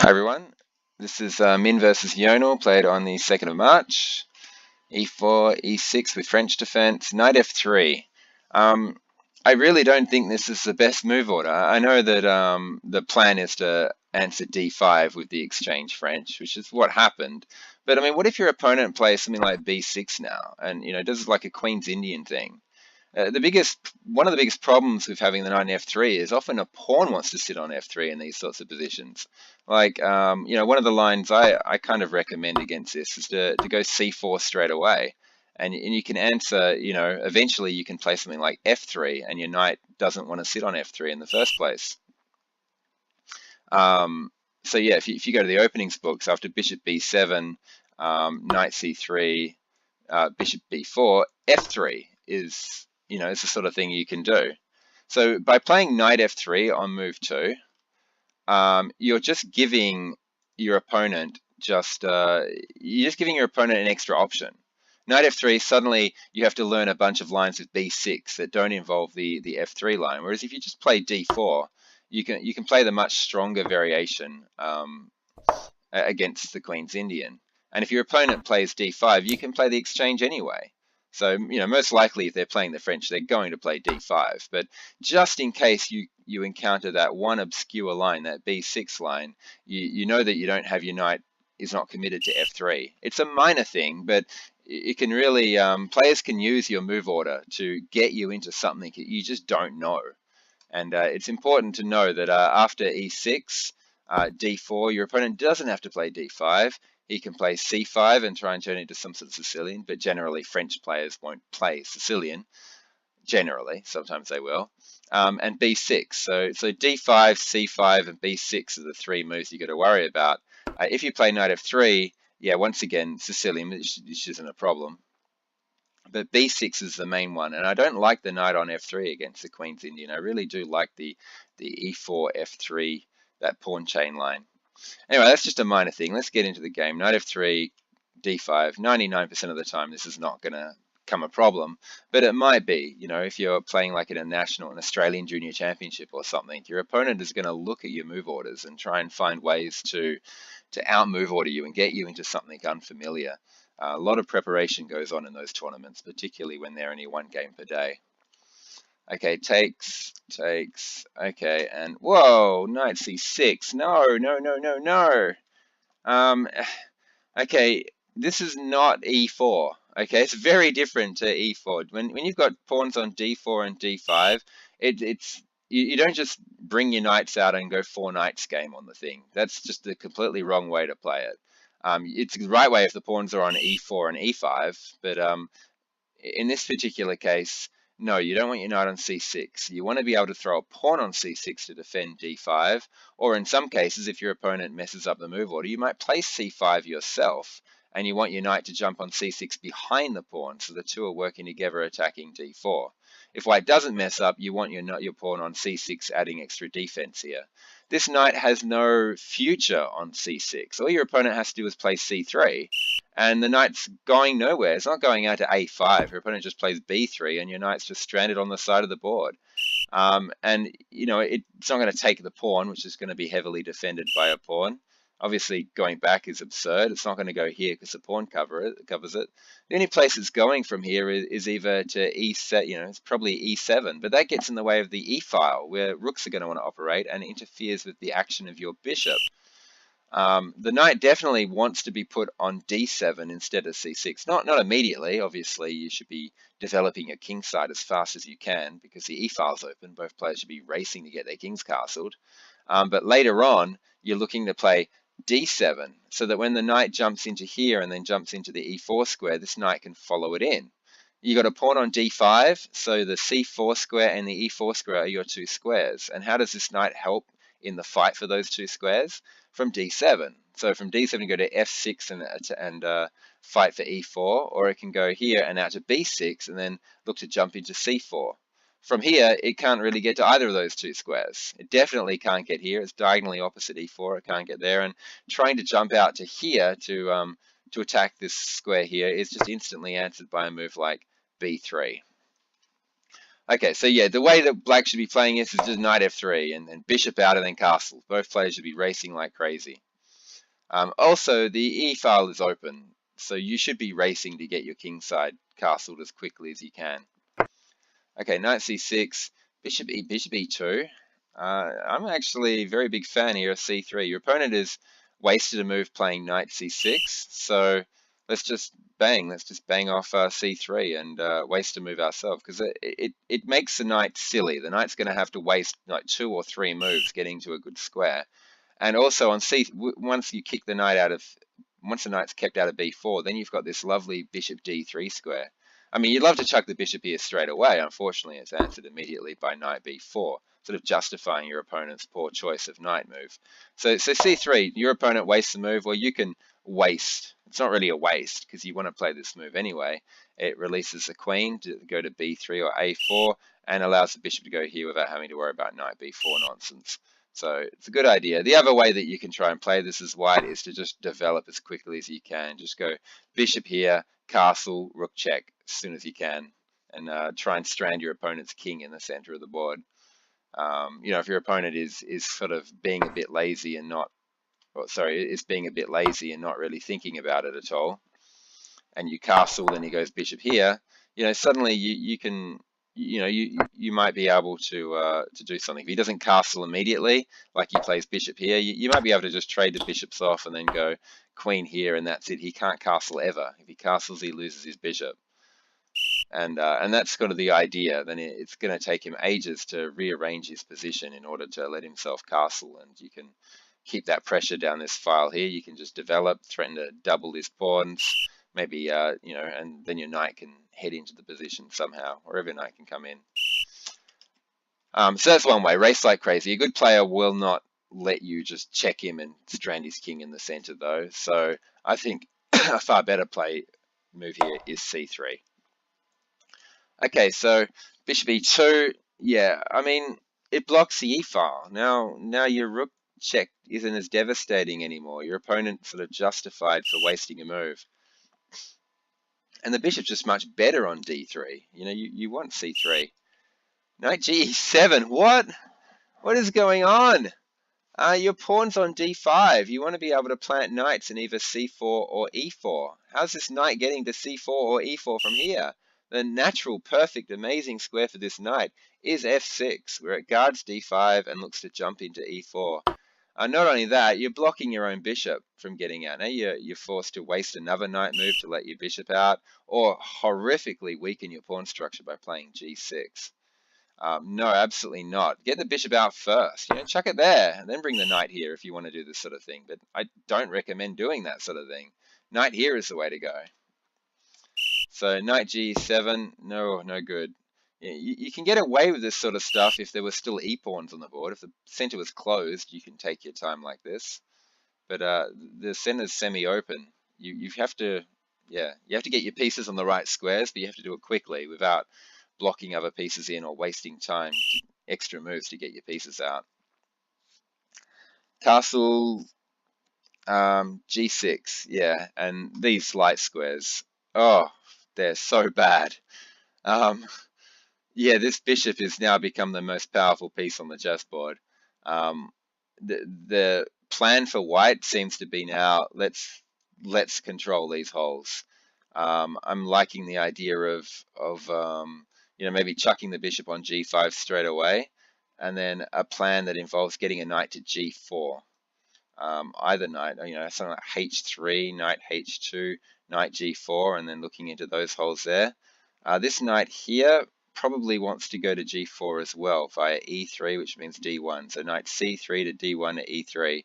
Hi everyone, this is Minh versus Yonal, played on the 2nd of March. E4, E6 with French defense, knight F3. I really don't think this is the best move order. I know that the plan is to answer D5 with the exchange French, which is what happened. But I mean, what if your opponent plays something like B6 now, and does like a Queen's Indian thing? One of the biggest problems with having the knight in f3 is often a pawn wants to sit on f3 in these sorts of positions. Like, one of the lines I kind of recommend against this is to go c4 straight away. And you can answer, eventually you can play something like f3 and your knight doesn't want to sit on f3 in the first place. So yeah, if you go to the openings books, after bishop b7, knight c3, bishop b4, f3 is it's the sort of thing you can do. So by playing knight f3 on move 2, you're just giving your opponent an extra option. Knight f3, suddenly you have to learn a bunch of lines with b6 that don't involve the f3 line. Whereas if you just play d4, you can play the much stronger variation against the Queen's Indian. And if your opponent plays d5, you can play the exchange anyway. So, most likely if they're playing the French, they're going to play d5. But just in case you encounter that one obscure line, that b6 line, you know that you don't have your knight is not committed to f3. It's a minor thing, but it can really, players can use your move order to get you into something that you just don't know. And it's important to know that after e6, d4, your opponent doesn't have to play d5. He can play c5 and try and turn it into some sort of Sicilian, but generally French players won't play Sicilian. Generally, sometimes they will. And b6. So d5, c5, and b6 are the three moves you got to worry about. If you play knight f3, yeah, once again, Sicilian, which isn't a problem. But b6 is the main one, and I don't like the knight on f3 against the Queen's Indian. I really do like the e4, f3, that pawn chain line. Anyway, that's just a minor thing. Let's get into the game. Knight f3, d5. 99% of the time, this is not going to become a problem, but it might be. If you're playing like in an Australian Junior Championship or something, your opponent is going to look at your move orders and try and find ways to out-move order you and get you into something unfamiliar. A lot of preparation goes on in those tournaments, particularly when they're only one game per day. Okay, takes, okay, and whoa, knight c6. No. Okay, this is not e4. Okay, it's very different to e4. When you've got pawns on d4 and d5, you don't just bring your knights out and go 4 knights game on the thing. That's just the completely wrong way to play it. It's the right way if the pawns are on e4 and e5, but in this particular case, no, you don't want your knight on c6. You want to be able to throw a pawn on c6 to defend d5, or in some cases, if your opponent messes up the move order, you might place c5 yourself, and you want your knight to jump on c6 behind the pawn, so the two are working together attacking d4. If white doesn't mess up, you want your pawn on c6 adding extra defense here. This knight has no future on c6. All your opponent has to do is play c3, and the knight's going nowhere. It's not going out to a5. Your opponent just plays b3, and your knight's just stranded on the side of the board. And it's not going to take the pawn, which is going to be heavily defended by a pawn. Obviously, going back is absurd. It's not going to go here because the pawn covers it. The only place it's going from here is either to e7, it's probably e7, but that gets in the way of the e-file, where rooks are going to want to operate and interferes with the action of your bishop. The knight definitely wants to be put on d7 instead of c6. Not immediately. Obviously, you should be developing your king side as fast as you can because the e-file's open. Both players should be racing to get their kings castled. But later on, you're looking to play d7 so that when the knight jumps into here and then jumps into the e4 square, this knight can follow it in. You got a pawn on d5, so the c4 square and the e4 square are your two squares. And how does this knight help in the fight for those two squares? From d7. So from d7 you go to f6 and fight for e4, or it can go here and out to b6 and then look to jump into c4. From here, it can't really get to either of those two squares. It definitely can't get here. It's diagonally opposite e4. It can't get there. And trying to jump out to here to attack this square here is just instantly answered by a move like b3. Okay, so yeah, the way that black should be playing this is just knight f3 and bishop out and then castle. Both players should be racing like crazy. Also, the E file is open, so you should be racing to get your kingside castled as quickly as you can. Okay, knight c6, bishop e2. I'm actually a very big fan here of c3. Your opponent has wasted a move playing knight c6, so let's just bang off c3 and waste a move ourselves, because it makes the knight silly. The knight's going to have to waste like 2 or 3 moves getting to a good square. And also on once you kick the knight out of, once the knight's kept out of b4, then you've got this lovely bishop d3 square. I mean, you'd love to chuck the bishop here straight away. Unfortunately, it's answered immediately by knight b4, sort of justifying your opponent's poor choice of knight move. So c3, your opponent wastes the move, or you can waste. It's not really a waste, because you want to play this move anyway. It releases the queen to go to b3 or a4, and allows the bishop to go here without having to worry about knight b4 nonsense. So it's a good idea. The other way that you can try and play this as white is to just develop as quickly as you can. Just go bishop here, castle, rook check as soon as you can, and try and strand your opponent's king in the center of the board. You know, if your opponent is sort of being a bit lazy and not, is being a bit lazy and not really thinking about it at all, and you castle, then he goes bishop here, you know, suddenly you can, you know, you might be able to do something. If he doesn't castle immediately, like he plays bishop here, you might be able to just trade the bishops off and then go queen here, and that's it. He can't castle ever. If he castles, he loses his bishop. And that's kind of the idea. Then it's going to take him ages to rearrange his position in order to let himself castle, and you can keep that pressure down this file here. You can just develop, threaten to double his pawns, maybe, you know, and then your knight can head into the position somehow, or every knight can come in. So that's one way, race like crazy. A good player will not let you just check him and strand his king in the center though. So I think a far better move here is c3. Okay, so bishop e2, yeah, I mean, it blocks the e file. Now your rook check isn't as devastating anymore. Your opponent sort of justified for wasting a move. And the bishop's just much better on d3. You know, you want c3. Knight g7, what? What is going on? Your pawn's on d5. You want to be able to plant knights in either c4 or e4. How's this knight getting to c4 or e4 from here? The natural, perfect, amazing square for this knight is f6, where it guards d5 and looks to jump into e4. Not only that, you're blocking your own bishop from getting out. Now you're forced to waste another knight move to let your bishop out, or horrifically weaken your pawn structure by playing g6. No, absolutely not. Get the bishop out first. You know, chuck it there, and then bring the knight here if you want to do this sort of thing. But I don't recommend doing that sort of thing. Knight here is the way to go. So knight g7, no good. You can get away with this sort of stuff if there were still e-pawns on the board. If the center was closed, you can take your time like this. But the center's semi-open. You have to, yeah, you have to get your pieces on the right squares, but you have to do it quickly without blocking other pieces in or wasting time, extra moves to get your pieces out. Castle g6, yeah, and these light squares, oh, they're so bad. Yeah, this bishop has now become the most powerful piece on the chessboard. The plan for white seems to be now, let's control these holes. I'm liking the idea of you know, maybe chucking the bishop on g5 straight away, and then a plan that involves getting a knight to g4. Either knight, you know, something like h3, knight h2, knight g4, and then looking into those holes there. This knight here probably wants to go to g4 as well via e3, which means d1. So knight c3 to d1 to e3.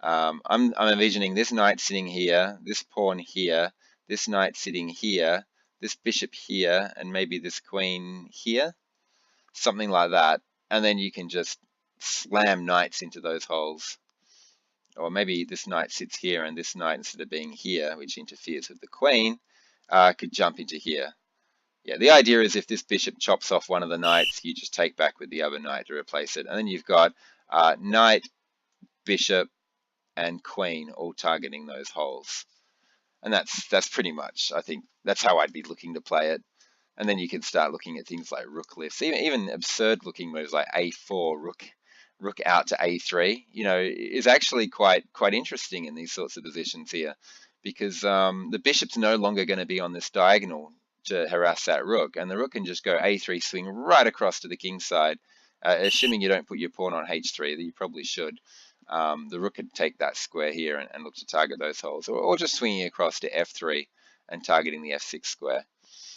I'm envisioning this knight sitting here, this pawn here, this knight sitting here, this bishop here, and maybe this queen here, something like that. And then you can just slam knights into those holes. Or maybe this knight sits here, and this knight, instead of being here, which interferes with the queen, could jump into here. Yeah, the idea is if this bishop chops off one of the knights, you just take back with the other knight to replace it. And then you've got knight, bishop, and queen all targeting those holes. And that's pretty much, I think, that's how I'd be looking to play it. And then you can start looking at things like rook lifts, even absurd looking moves like a4, rook out to a3, you know, is actually quite interesting in these sorts of positions here, because the bishop's no longer going to be on this diagonal to harass that rook, and the rook can just go a3, swing right across to the king side, assuming you don't put your pawn on h3, that you probably should. The rook could take that square here and look to target those holes, or just swinging across to f3 and targeting the f6 square.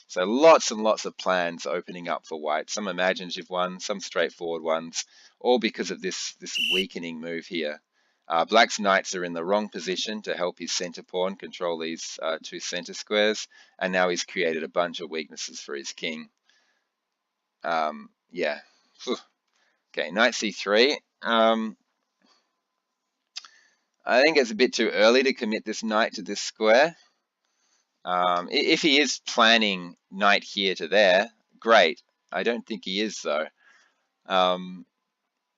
So lots and lots of plans opening up for white, some imaginative ones, some straightforward ones, all because of this weakening move here. Black's knights are in the wrong position to help his center pawn control these two center squares, and now he's created a bunch of weaknesses for his king. Yeah. Okay, knight c3. I think it's a bit too early to commit this knight to this square. If he is planning knight here to there, great. I don't think he is, though.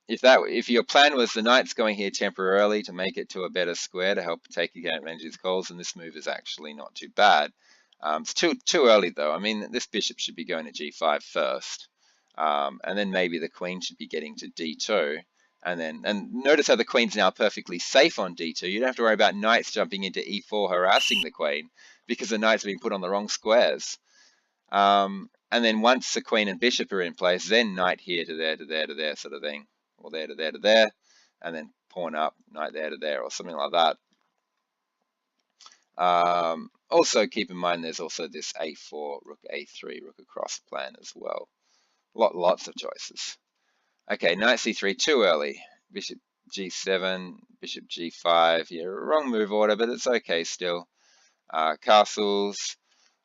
If your plan was the knight's going here temporarily to make it to a better square to help take advantage of his calls, then this move is actually not too bad. It's too early, though. I mean, this bishop should be going to g5 first, and then maybe the queen should be getting to d2. And notice how the queen's now perfectly safe on d2. You don't have to worry about knights jumping into e4 harassing the queen, because the knights have been put on the wrong squares. And then once the queen and bishop are in place, then knight here to there, to there, to there sort of thing. Or there to there to there, and then pawn up, knight there to there, or something like that. Also keep in mind there's also this a4, rook a3, rook across plan as well. Lots of choices. Okay, knight c3, too early. Bishop g7, bishop g5. Yeah, wrong move order, but it's okay still. Castles.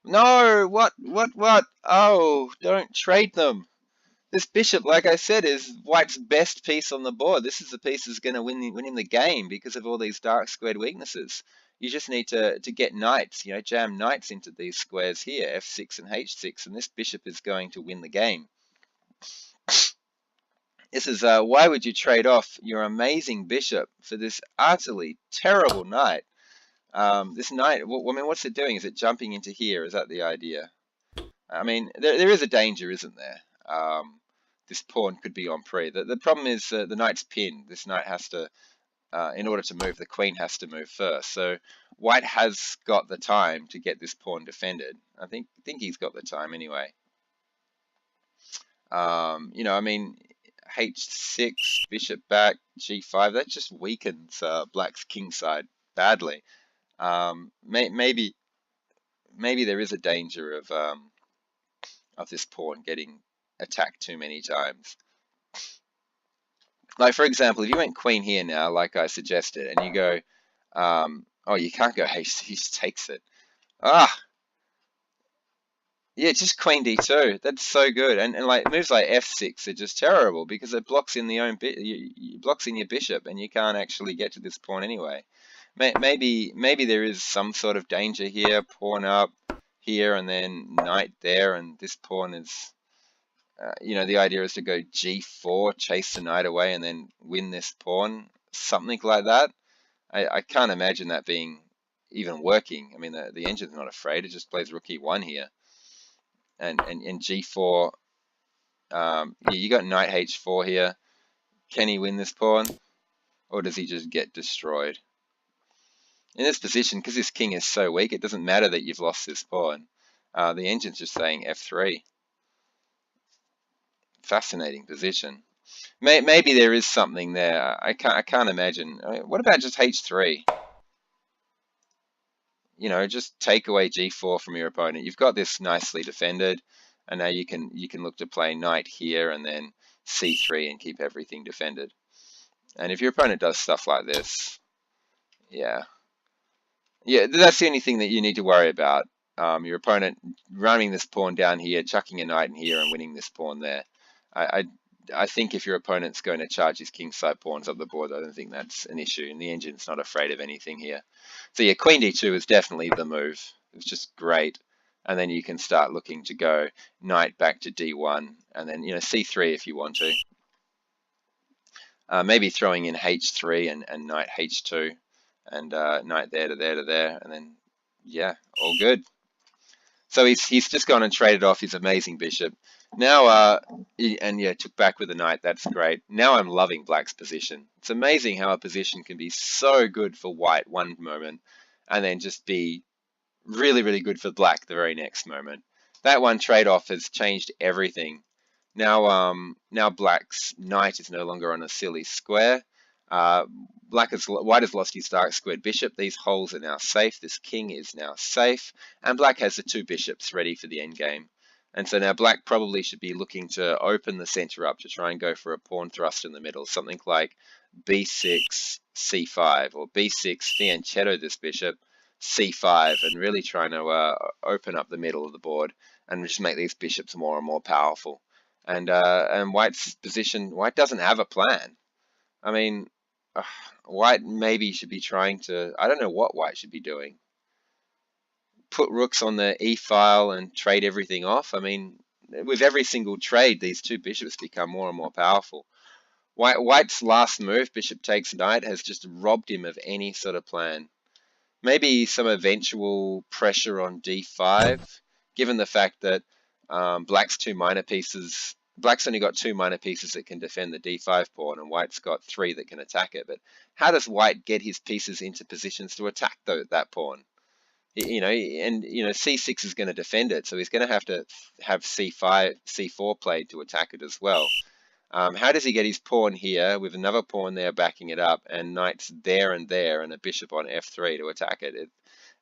No, what? Oh, don't trade them. This bishop, like I said, is white's best piece on the board. This is the piece that's going to win him the game because of all these dark squared weaknesses. You just need to get knights, you know, jam knights into these squares here, f6 and h6, and this bishop is going to win the game. This is why would you trade off your amazing bishop for this utterly terrible knight? This knight, I mean, what's it doing? Is it jumping into here? Is that the idea? I mean, there is a danger, isn't there? This pawn could be en prise. The problem is the knight's pinned. This knight has to, in order to move, the queen has to move first. So white has got the time to get this pawn defended. I think he's got the time anyway. You know, I mean, h6, bishop back, g5. That just weakens black's king side badly. Maybe there is a danger of this pawn getting attacked too many times. Like, for example, if you went queen here now, like I suggested, and you go, oh, you can't go h6, he just takes it. Yeah, just queen d2. That's so good. And like moves like f6 are just terrible because it blocks in blocks in your bishop, and you can't actually get to this pawn anyway. Maybe there is some sort of danger here. Pawn up here, and then knight there, and this pawn is. You know, the idea is to go g4, chase the knight away, and then win this pawn, something like that. I can't imagine that being even working. I mean, the engine's not afraid; it just plays rook e1 here, and g4. Yeah, you got knight h4 here. Can he win this pawn, or does he just get destroyed? In this position, because this king is so weak, it doesn't matter that you've lost this pawn. The engine's just saying f3. Fascinating position. Maybe there is something there. I can't imagine. I mean, what about just h3? You know, just take away g4 from your opponent. You've got this nicely defended, and now you can look to play knight here and then c3 and keep everything defended. And if your opponent does stuff like this, yeah, that's the only thing that you need to worry about. Your opponent running this pawn down here, chucking a knight in here, and winning this pawn there. I think if your opponent's going to charge his kingside pawns up the board, I don't think that's an issue. And the engine's not afraid of anything here. So yeah, queen d2 is definitely the move. It's just great. And then you can start looking to go knight back to d1, and then, you know, c3 if you want to. Maybe throwing in h3 and knight h2, and knight there to there to there, and then yeah, all good. So he's just gone and traded off his amazing bishop Now, and yeah, took back with the knight. That's great. Now I'm loving black's position. It's amazing how a position can be so good for white one moment, and then just be really, really good for black the very next moment. That one trade-off has changed everything. Now black's knight is no longer on a silly square. Uh, white has lost his dark squared bishop. These holes are now safe. This king is now safe, and black has the two bishops ready for the endgame. And so now black probably should be looking to open the center up to try and go for a pawn thrust in the middle, something like b6, c5, or b6, fianchetto this bishop, c5, and really trying to open up the middle of the board and just make these bishops more and more powerful. And white's position, white doesn't have a plan. I mean, uh, white maybe should be trying to, I don't know what white should be doing. Put rooks on the e file and trade everything off. I mean, with every single trade, these two bishops become more and more powerful. White's last move, bishop takes knight, has just robbed him of any sort of plan. Maybe some eventual pressure on d5, given the fact that black's only got two minor pieces that can defend the d5 pawn, and white's got three that can attack it. But how does white get his pieces into positions to attack that pawn? c6 is going to defend it, so he's going to have c5, c4 played to attack it as well. How does he get his pawn here with another pawn there backing it up, and knights there, and a bishop on f3 to attack it?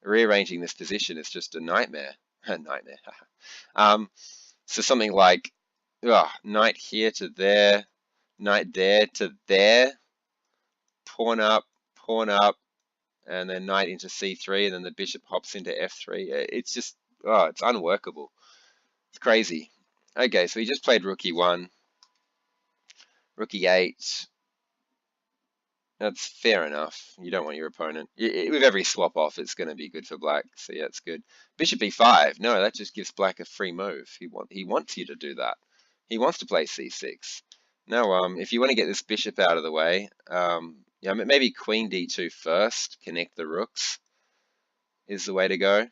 Rearranging this position is just a nightmare. A nightmare. So something like knight here to there, knight there to there, pawn up, and then knight into c3, and then the bishop hops into f3. It's just, it's unworkable. It's crazy. Okay, so he just played rook e1, rook e8. That's fair enough. You don't want your opponent. With every swap off, it's going to be good for black. So yeah, it's good. Bishop e5. No, that just gives black a free move. He wants you to do that. He wants to play c6. Now, if you want to get this bishop out of the way, yeah, maybe queen d2 first. Connect the rooks is the way to go.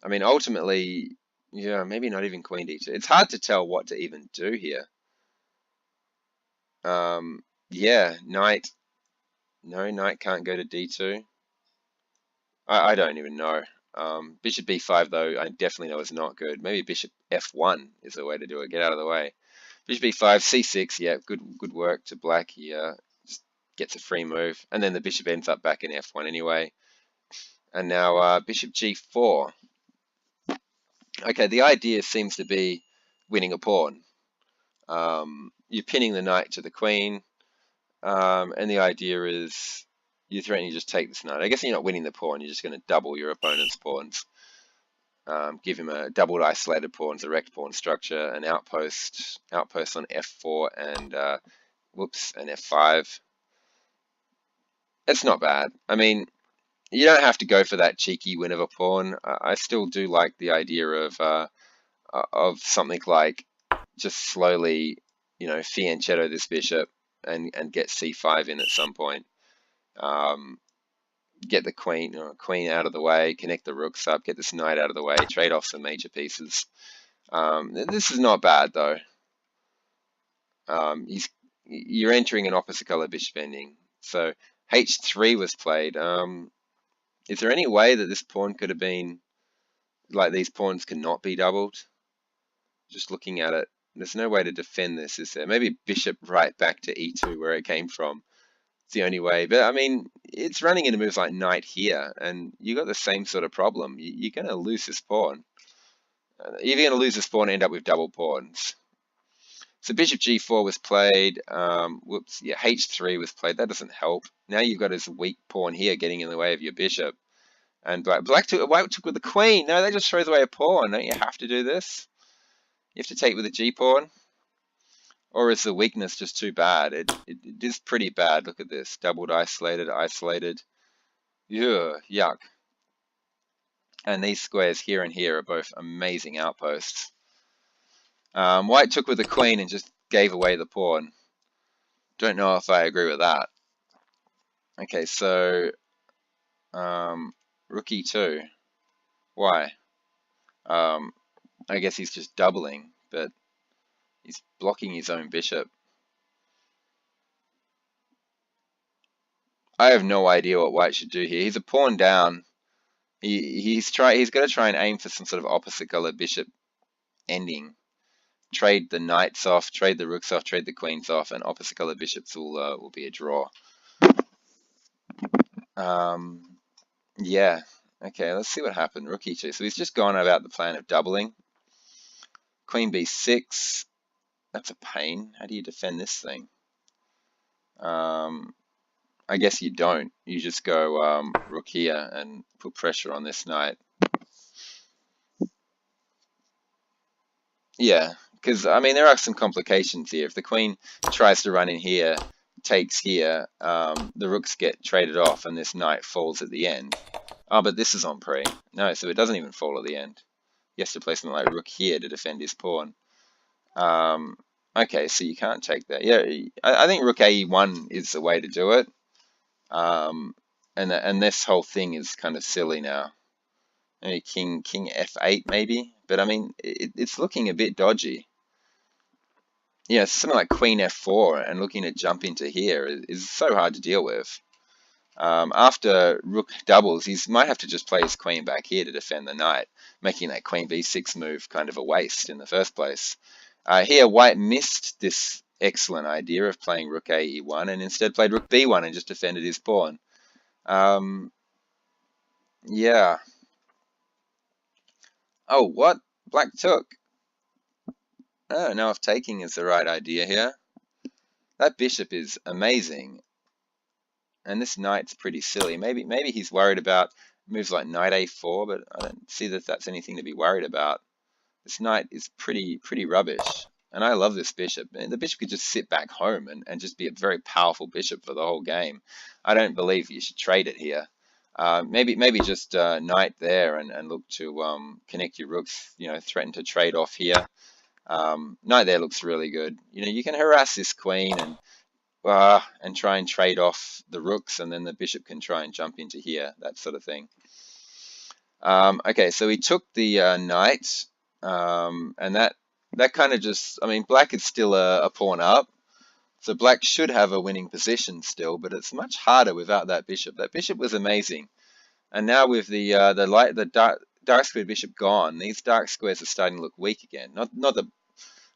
I mean, ultimately, yeah, maybe not even queen d2. It's hard to tell what to even do here. Yeah, knight. No, knight can't go to d2. I don't even know. Bishop b5, though, I definitely know is not good. Maybe bishop f1 is the way to do it. Get out of the way. Bishop b5, c6. Yeah, good work to black here. Just gets a free move. And then the bishop ends up back in f1 anyway. And now bishop g4. Okay, the idea seems to be winning a pawn. You're pinning the knight to the queen. And the idea is you threaten you just take this knight. I guess you're not winning the pawn, you're just going to double your opponent's pawns. Give him a doubled isolated pawn, direct pawn structure, an outpost on f4 and and f5. It's not bad. I mean, you don't have to go for that cheeky win of a pawn. I still do like the idea of something like just slowly, fianchetto this bishop and get c5 in at some point. Get the queen out of the way, connect the rooks up, get this knight out of the way, trade off some major pieces. This is not bad though. You're entering an opposite color bishop ending. So h3 was played. Is there any way that this pawn could have been, like these pawns cannot be doubled? Just looking at it, there's no way to defend this, is there? Maybe bishop right back to e2 where it came from. It's the only way. But I mean, it's running into moves like knight here, and you got the same sort of problem. You're going to lose this pawn. You're going to lose this pawn and end up with double pawns. So bishop g4 was played. h3 was played. That doesn't help. Now you've got this weak pawn here getting in the way of your bishop. And white took with the queen. No, that just throws away a pawn. Don't you have to do this? You have to take with the g pawn. Or is the weakness just too bad? It is pretty bad. Look at this. Doubled, isolated. Yuck. And these squares here and here are both amazing outposts. White took with the queen and just gave away the pawn. Don't know if I agree with that. Okay, so rook e2. Why? I guess he's just doubling. but he's blocking his own bishop. I have no idea what white should do here. He's a pawn down. He's got to try and aim for some sort of opposite color bishop ending. Trade the knights off, trade the rooks off, trade the queens off, and opposite color bishops will be a draw. Yeah. Okay, let's see what happened. Rook e2. So he's just gone about the plan of doubling. Queen b6. That's a pain. How do you defend this thing? I guess you don't. You just go rook here and put pressure on this knight. Yeah, because I mean there are some complications here. If the queen tries to run in here, takes here, the rooks get traded off, and this knight falls at the end. Oh, but this is on pre. No, so it doesn't even fall at the end. He has to play something like rook here to defend his pawn. Okay, so you can't take that. Yeah, I think rook a1 is the way to do it. And this whole thing is kind of silly now. Maybe king f8 maybe, but I mean it's looking a bit dodgy. Yeah, something like queen f4 and looking to jump into here is so hard to deal with. After rook doubles, he might have to just play his queen back here to defend the knight, making that queen b6 move kind of a waste in the first place. Here, white missed this excellent idea of playing rook a e1 and instead played rook b1 and just defended his pawn. Yeah. Oh, what? Black took. I don't know if taking is the right idea here. That bishop is amazing. And this knight's pretty silly. Maybe he's worried about moves like knight a4, but I don't see that that's anything to be worried about. This knight is pretty rubbish. And I love this bishop. And the bishop could just sit back home and just be a very powerful bishop for the whole game. I don't believe you should trade it here. Maybe just knight there and look to connect your rooks. You know, threaten to trade off here. Knight there looks really good. You know, you can harass this queen and try and trade off the rooks, and then the bishop can try and jump into here, that sort of thing. Okay, so he took the knight, and that kind of just, I mean, black is still a pawn up, so black should have a winning position still, but it's much harder without that bishop. That bishop was amazing, and now with the dark squared bishop gone, these dark squares are starting to look weak again.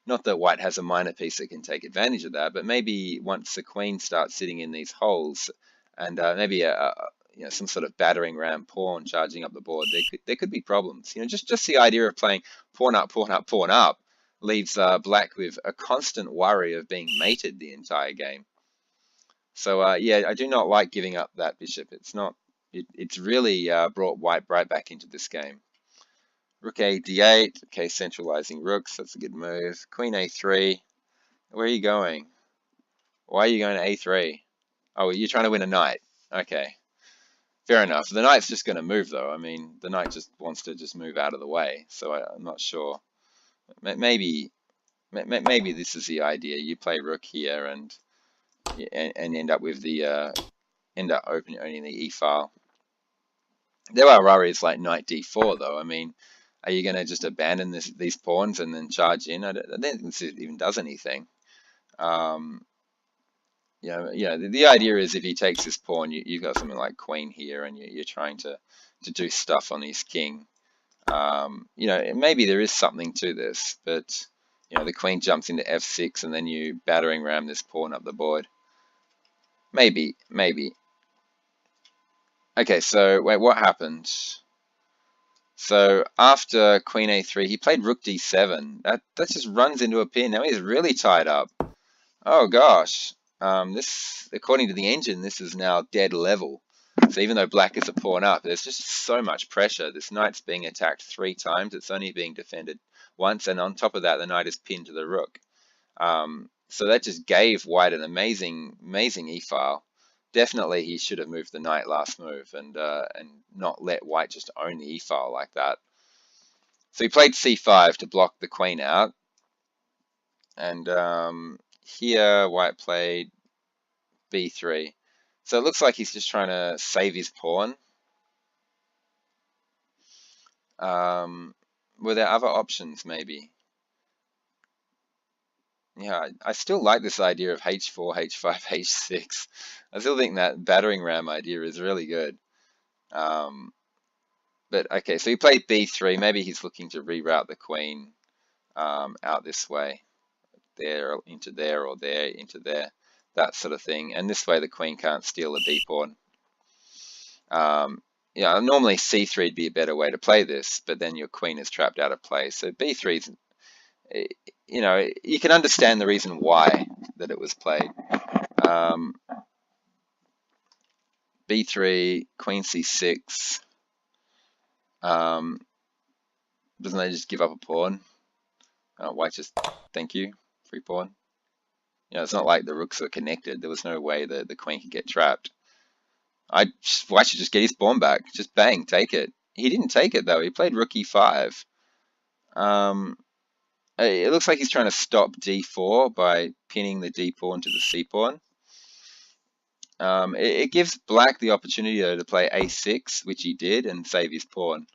Not that white has a minor piece that can take advantage of that, but maybe once the queen starts sitting in these holes, and maybe you know, some sort of battering ram pawn charging up the board, there could be problems. You know, just the idea of playing pawn up, pawn up, pawn up leaves black with a constant worry of being mated the entire game. So yeah, I do not like giving up that bishop. It's really brought white right back into this game. Rook a d8, okay, centralizing rooks, that's a good move. Queen a3, where are you going? Why are you going to a3? Oh, you're trying to win a knight. Okay, fair enough. The knight's just going to move though. I mean, the knight just wants to just move out of the way, so I'm not sure. Maybe this is the idea. You play rook here and end up with the end up owning the e file. There are worries like knight d4 though. I mean, are you going to just abandon these pawns and then charge in? I don't think this even does anything. The idea is if he takes this pawn, you've got something like queen here, and you're trying to do stuff on his king. You know, maybe there is something to this, but you know, the queen jumps into f6, and then you battering ram this pawn up the board. Maybe. Okay, so wait, what happened? So after queen a3, he played rook d7. That just runs into a pin. Now he's really tied up. Oh gosh. This, according to the engine, this is now dead level. So even though black is a pawn up, there's just so much pressure. This knight's being attacked 3 times. It's only being defended once, and on top of that, the knight is pinned to the rook. So that just gave white an amazing e-file. Definitely he should have moved the knight last move and not let white just own the e-file like that. So he played c5 to block the queen out. And here white played b3. So it looks like he's just trying to save his pawn. Were there other options maybe? Yeah, I still like this idea of h4, h5, h6. I still think that battering ram idea is really good. But okay, so he played b3. Maybe he's looking to reroute the queen out this way, there into there, or there into there, that sort of thing. And this way the queen can't steal the b pawn. Yeah, normally c3 would be a better way to play this, but then your queen is trapped out of play. So b3 is, you know, you can understand the reason why that it was played. b3, queen c6. Doesn't they just give up a pawn? White just, thank you, free pawn. You know, it's not like the rooks are connected. There was no way that the queen could get trapped. White should just get his pawn back. Just bang, take it. He didn't take it though. He played rook e5. It looks like he's trying to stop d4 by pinning the d pawn to the c pawn. It gives black the opportunity though to play a6, which he did, and save his pawn.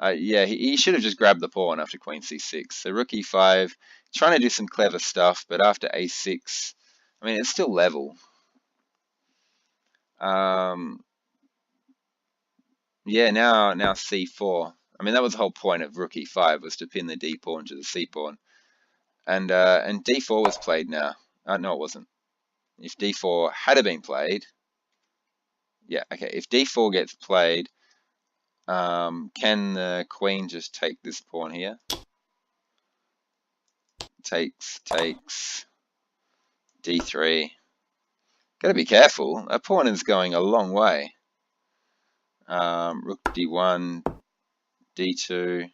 Yeah, he should have just grabbed the pawn after queen c6. So rook e5, trying to do some clever stuff, but after a6, I mean, it's still level. Yeah, now c4. I mean, that was the whole point of rook e5, was to pin the d pawn to the c pawn. And d4 was played now. No, it wasn't. If d4 had been played, yeah, okay. If d4 gets played, can the queen just take this pawn here? Takes, d3. Gotta be careful. That pawn is going a long way. Rook d1, d2.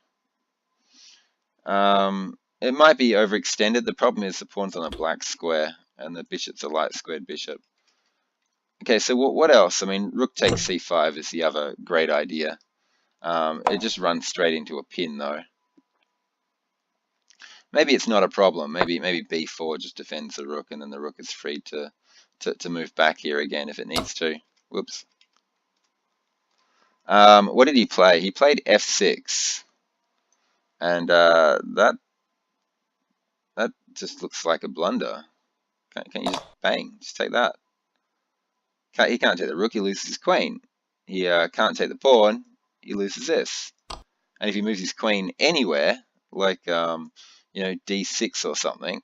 It might be overextended. The problem is the pawn's on a black square, and the bishop's a light squared bishop. Okay, so what else? I mean, rook takes c5 is the other great idea. It just runs straight into a pin, though. Maybe it's not a problem. Maybe b4 just defends the rook, and then the rook is free to move back here again if it needs to. Whoops. What did he play? He played f6, and that just looks like a blunder. Can't you just bang? Just take that. He can't take the rook. He loses his queen. He can't take the pawn. He loses this. And if he moves his queen anywhere, like you know, d6 or something,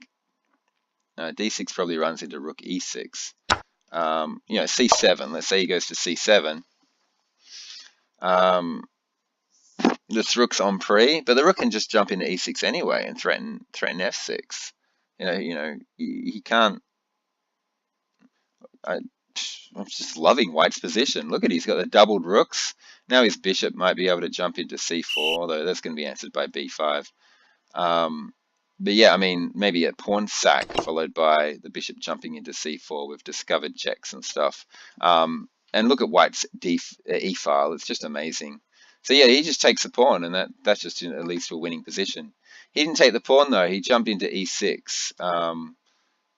d6 probably runs into rook e6. You know, c7. Let's say he goes to c7. This rook's on pre, but the rook can just jump into e6 anyway and threaten f6. You know, he can't. I'm just loving White's position. Look at, he's got the doubled rooks. Now his bishop might be able to jump into c4, although that's going to be answered by b5. But yeah, I mean, maybe a pawn sack followed by the bishop jumping into c4 with discovered checks and stuff. And look at White's e-file. It's just amazing. So yeah, he just takes the pawn, and that's just at least a winning position. He didn't take the pawn though. He jumped into e6.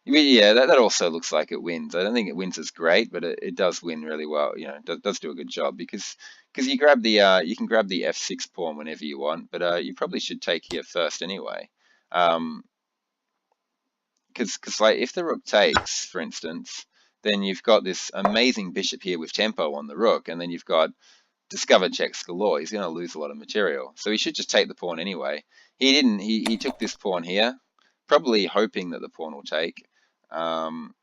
Yeah, that also looks like it wins. I don't think it wins as great, but it does win really well. You know, it does do a good job because you grab the you can grab the f6 pawn whenever you want, but you probably should take here first anyway. Because like if the rook takes, for instance, then you've got this amazing bishop here with tempo on the rook, and then you've got discovered checks galore. He's going to lose a lot of material, so he should just take the pawn anyway. He didn't. He took this pawn here, probably hoping that the pawn will take. King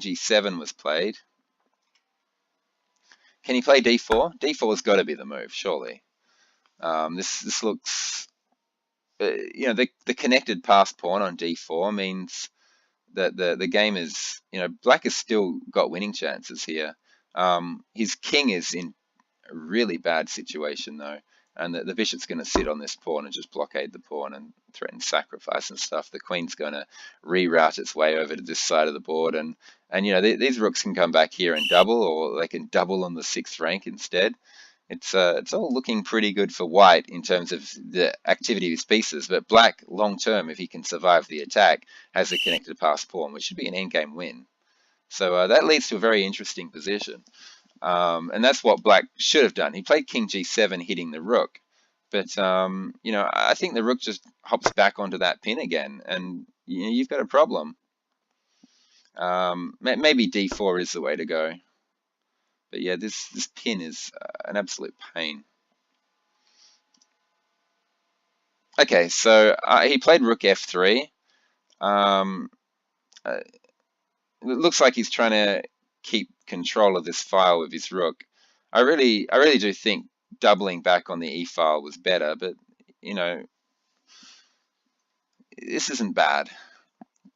g7 was played. Can he play d4? D4 has got to be the move, surely. This looks, you know, the connected passed pawn on d4 means that the game is, you know, black has still got winning chances here. His king is in a really bad situation though, and the bishop's going to sit on this pawn and just blockade the pawn and threaten sacrifice and stuff. The queen's going to reroute its way over to this side of the board, and you know, these rooks can come back here and double, or they can double on the 6th rank instead. It's all looking pretty good for White in terms of the activity of his pieces, but Black, long term, if he can survive the attack, has a connected pass pawn, which should be an endgame win. So that leads to a very interesting position. And that's what Black should have done. He played King g7 hitting the rook. But you know, I think the rook just hops back onto that pin again, and you know, you've got a problem. Maybe d4 is the way to go. But yeah, this pin is an absolute pain. Okay, so he played rook f3. Um, it looks like he's trying to keep control of this file with his rook. I really do think doubling back on the e file was better, but you know, this isn't bad.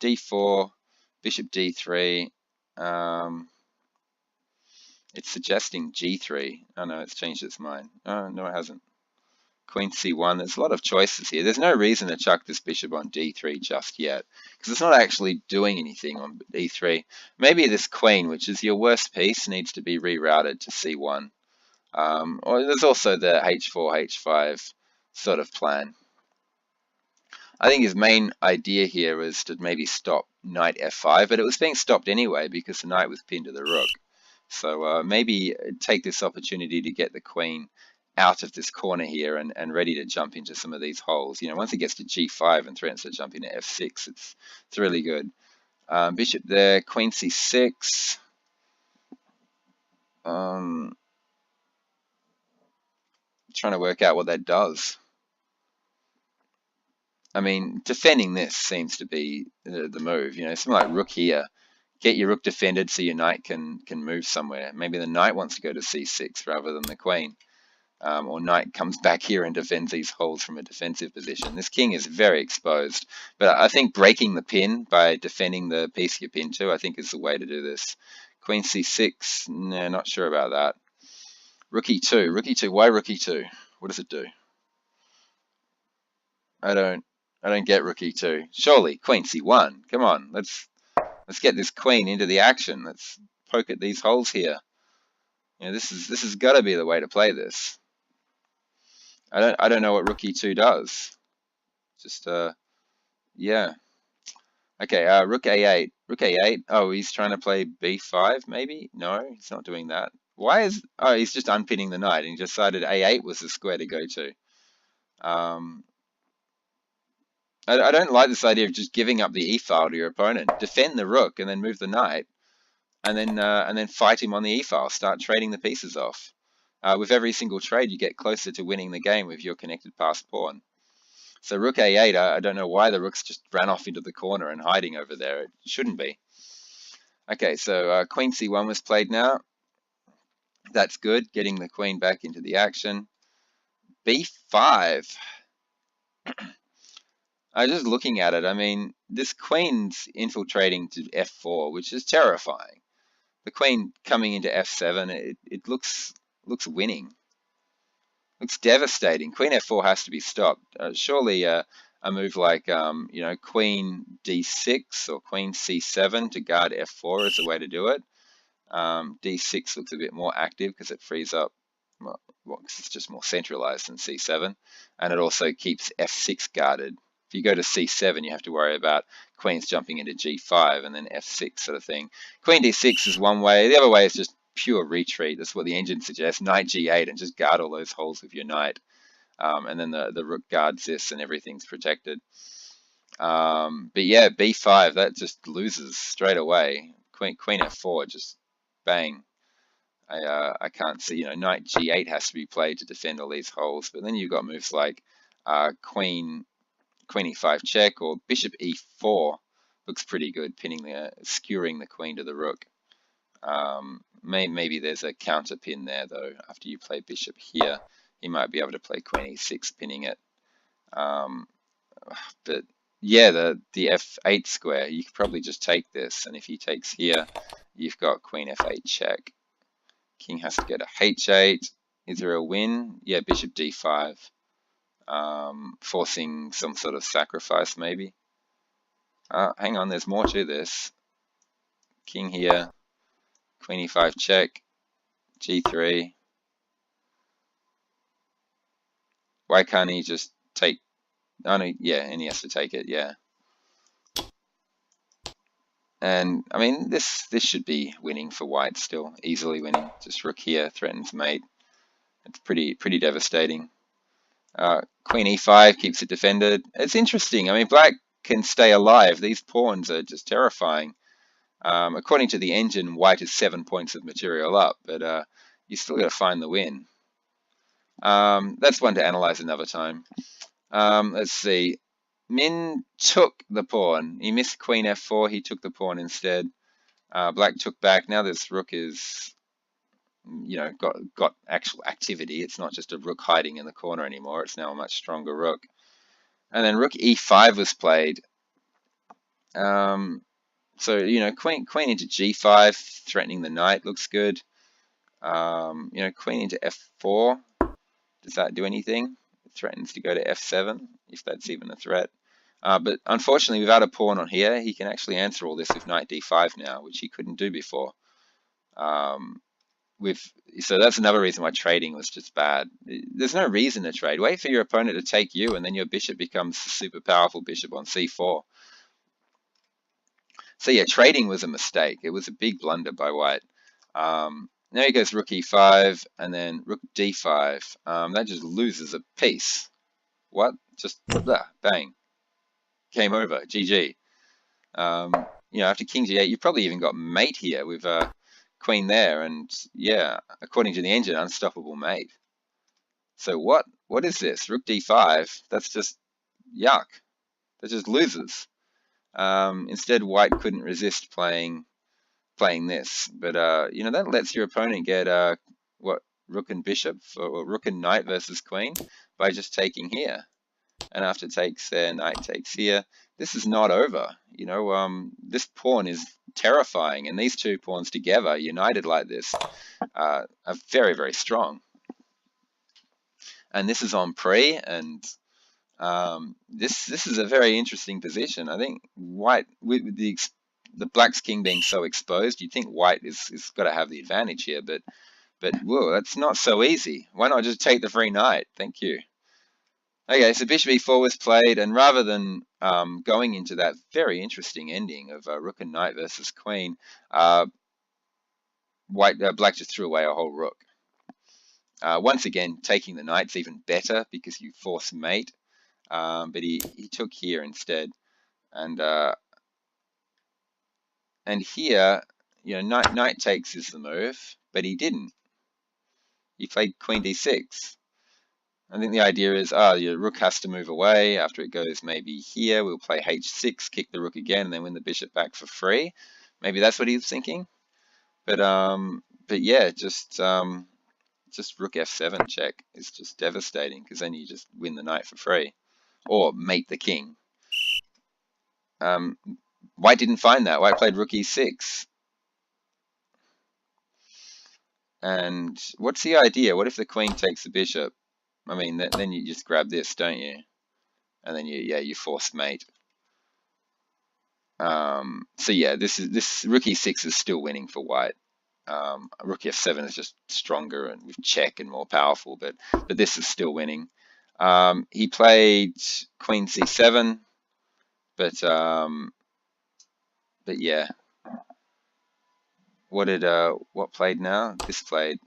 d4, bishop d3. It's suggesting g3. Oh no, it's changed its mind. Oh no, it hasn't. Queen c1. There's a lot of choices here. There's no reason to chuck this bishop on d3 just yet, because it's not actually doing anything on e3. Maybe this queen, which is your worst piece, needs to be rerouted to c1. Or there's also the h4, h5 sort of plan. I think his main idea here was to maybe stop knight f5, but it was being stopped anyway because the knight was pinned to the rook. So maybe take this opportunity to get the queen out of this corner here and ready to jump into some of these holes. You know, once it gets to g5 and threatens to jump into f6, it's really good. Bishop there, queen c6. Trying to work out what that does. I mean, defending this seems to be the move. You know, something like rook here. Get your rook defended so your knight can move somewhere. Maybe the knight wants to go to c6 rather than the queen. Or knight comes back here and defends these holes from a defensive position. This king is very exposed. But I think breaking the pin by defending the piece you're pinned to, I think is the way to do this. Queen c6, nah, not sure about that. Rook e2. Rook e2. Why rook e2? What does it do? I don't get rook e2. Surely queen c1. Come on, let's get this queen into the action. Let's poke at these holes here. You know, this has got to be the way to play this. I don't know what rook e2 does. Just yeah. Okay, rook a8. Rook a8. Oh, he's trying to play b5 maybe? No, he's not doing that. Why is he's just unpinning the knight and he decided a8 was the square to go to. I don't like this idea of just giving up the e file to your opponent. Defend the rook and then move the knight, and then fight him on the e file. Start trading the pieces off. With every single trade, you get closer to winning the game with your connected passed pawn. So rook a8, I don't know why the rook's just ran off into the corner and hiding over there. It shouldn't be. Okay, so queen c1 was played now. That's good, getting the queen back into the action. b5. I was just looking at it. I mean, this queen's infiltrating to f4, which is terrifying. The queen coming into f7, it looks winning. Looks devastating. Queen f4 has to be stopped. Surely a move like you know, queen d6 or queen c7 to guard f4 is the way to do it. d6 looks a bit more active because it frees up. Well, it's just more centralized than c7, and it also keeps f6 guarded. If you go to c7, you have to worry about queens jumping into g5 and then f6 sort of thing. Queen d6 is one way. The other way is just pure retreat. That's what the engine suggests. Knight g8 and just guard all those holes with your knight. And then the rook guards this and everything's protected. But yeah, b5, that just loses straight away. Queen f4, just bang. I can't see, you know, knight g8 has to be played to defend all these holes. But then you've got moves like queen e5 check or bishop e4 looks pretty good, skewering the queen to the rook. Maybe there's a counter pin there though. After you play bishop here, he might be able to play queen e6 pinning it. But yeah, the f8 square, you could probably just take this, and if he takes here, you've got queen f8 check. King has to go to h8. Is there a win? Yeah, bishop d5. Forcing some sort of sacrifice maybe. Hang on, there's more to this. King here, queen e5 check, g3. Why can't he just take? Oh no, yeah, and he has to take it, yeah. And I mean, this should be winning for white still, easily winning. Just rook here threatens mate. It's pretty devastating. Queen e5 keeps it defended. It's interesting. I mean, black can stay alive. These pawns are just terrifying. According to the engine, white is 7 points of material up, but you still got to find the win. That's one to analyze another time. Let's see. Min took the pawn. He missed queen f4. He took the pawn instead. Black took back. Now this rook is, got actual activity. It's not just a rook hiding in the corner anymore. It's now a much stronger rook. And then rook e5 was played. So, queen into g5, threatening the knight, looks good. Queen into f4. Does that do anything? It threatens to go to f7, if that's even a threat. But unfortunately, without a pawn on here, he can actually answer all this with knight d5 now, which he couldn't do before. So that's another reason why trading was just bad. There's no reason to trade. Wait for your opponent to take you, and then your bishop becomes a super powerful bishop on c4. So yeah, trading was a mistake. It was a big blunder by white. Now he goes rook e5 and then rook d5. That just loses a piece. What? Just bang. Game over. GG. After king g8, you probably even got mate here with queen there, and yeah, according to the engine, unstoppable mate. So what is this? Rook d5. That's just yuck. That just loses. Instead, white couldn't resist playing this, but that lets your opponent get rook and bishop, or rook and knight versus queen, by just taking here, and after takes there, knight takes here. This is not over. This pawn is terrifying, and these two pawns together, united like this, are very, very strong. And this is on pre, and this is a very interesting position. I think white, with the black's king being so exposed, you'd think white is got to have the advantage here, but whoa, that's not so easy. Why not just take the free knight? Thank you. Okay, so bishop e4 was played, and rather than going into that very interesting ending of rook and knight versus queen, black just threw away a whole rook. Once again, taking the knight's even better because you force mate, but he took here instead, and here, knight takes is the move, but he didn't. He played queen d6. I think the idea is, your rook has to move away. After it goes maybe here, we'll play h6, kick the rook again, and then win the bishop back for free. Maybe that's what he was thinking. But yeah, just rook f7 check is just devastating, because then you just win the knight for free, or mate the king. White didn't find that. White played rook e6. And what's the idea? What if the queen takes the bishop? I mean, then you just grab this, don't you? And then you force mate. So yeah, this rook e6 is still winning for white. Rook f7 is just stronger and with check and more powerful, but this is still winning. He played queen c7, but yeah. What played now? This played.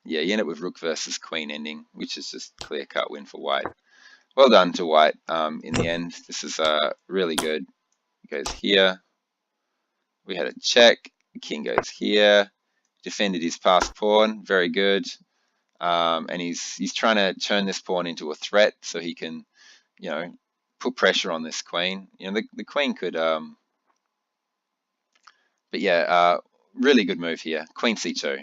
Yeah, you end up with rook versus queen ending, which is just clear-cut win for white. Well done to white in the end. This is really good. It goes here. We had a check. The king goes here. Defended his passed pawn. Very good. And he's trying to turn this pawn into a threat so he can, put pressure on this queen. The queen could. But yeah, really good move here. Queen c2.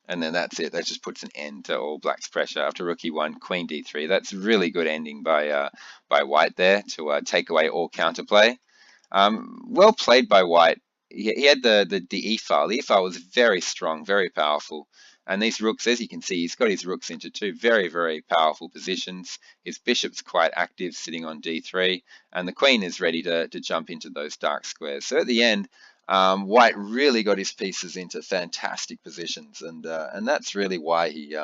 And then that's it. That just puts an end to all black's pressure. After rook e1, queen d3. That's really good ending by white there to take away all counterplay. Well played by white. He had the e file. The e file was very strong, very powerful. And these rooks, as you can see, he's got his rooks into two very, very powerful positions. His bishop's quite active, sitting on d3, and the queen is ready to jump into those dark squares. So at the end, white really got his pieces into fantastic positions, and that's really why he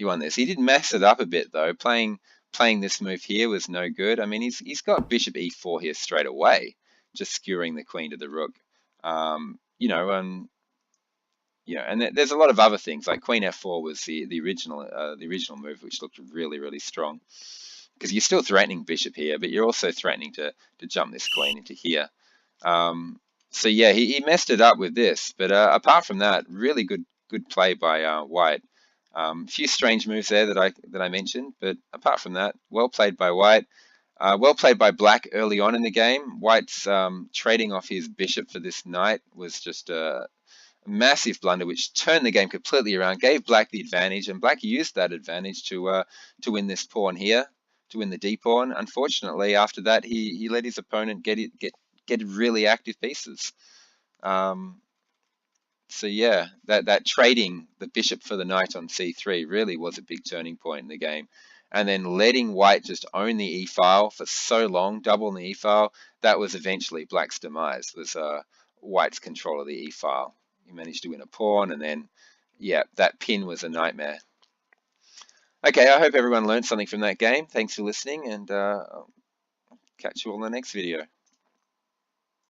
won this. He did mess it up a bit though. Playing this move here was no good. I mean, he's got bishop e4 here straight away, just skewering the queen to the rook. And and there's a lot of other things like Queen F4 was the original move, which looked really, really strong, because you're still threatening bishop here, but you're also threatening to jump this queen into here. So yeah, he messed it up with this, but apart from that, really good play by White. A few strange moves there that I mentioned, but apart from that, well played by White. Well played by Black early on in the game. White's trading off his bishop for this knight was just a massive blunder, which turned the game completely around, gave Black the advantage, and Black used that advantage to win this pawn here, to win the d pawn. Unfortunately, after that, he let his opponent get really active pieces. So yeah, that trading the bishop for the knight on c3 really was a big turning point in the game. And then letting White just own the e-file for so long, double the e-file, that was eventually Black's demise, was White's control of the e-file. He managed to win a pawn, and then, yeah, that pin was a nightmare. Okay, I hope everyone learned something from that game. Thanks for listening, and I'll catch you all in the next video.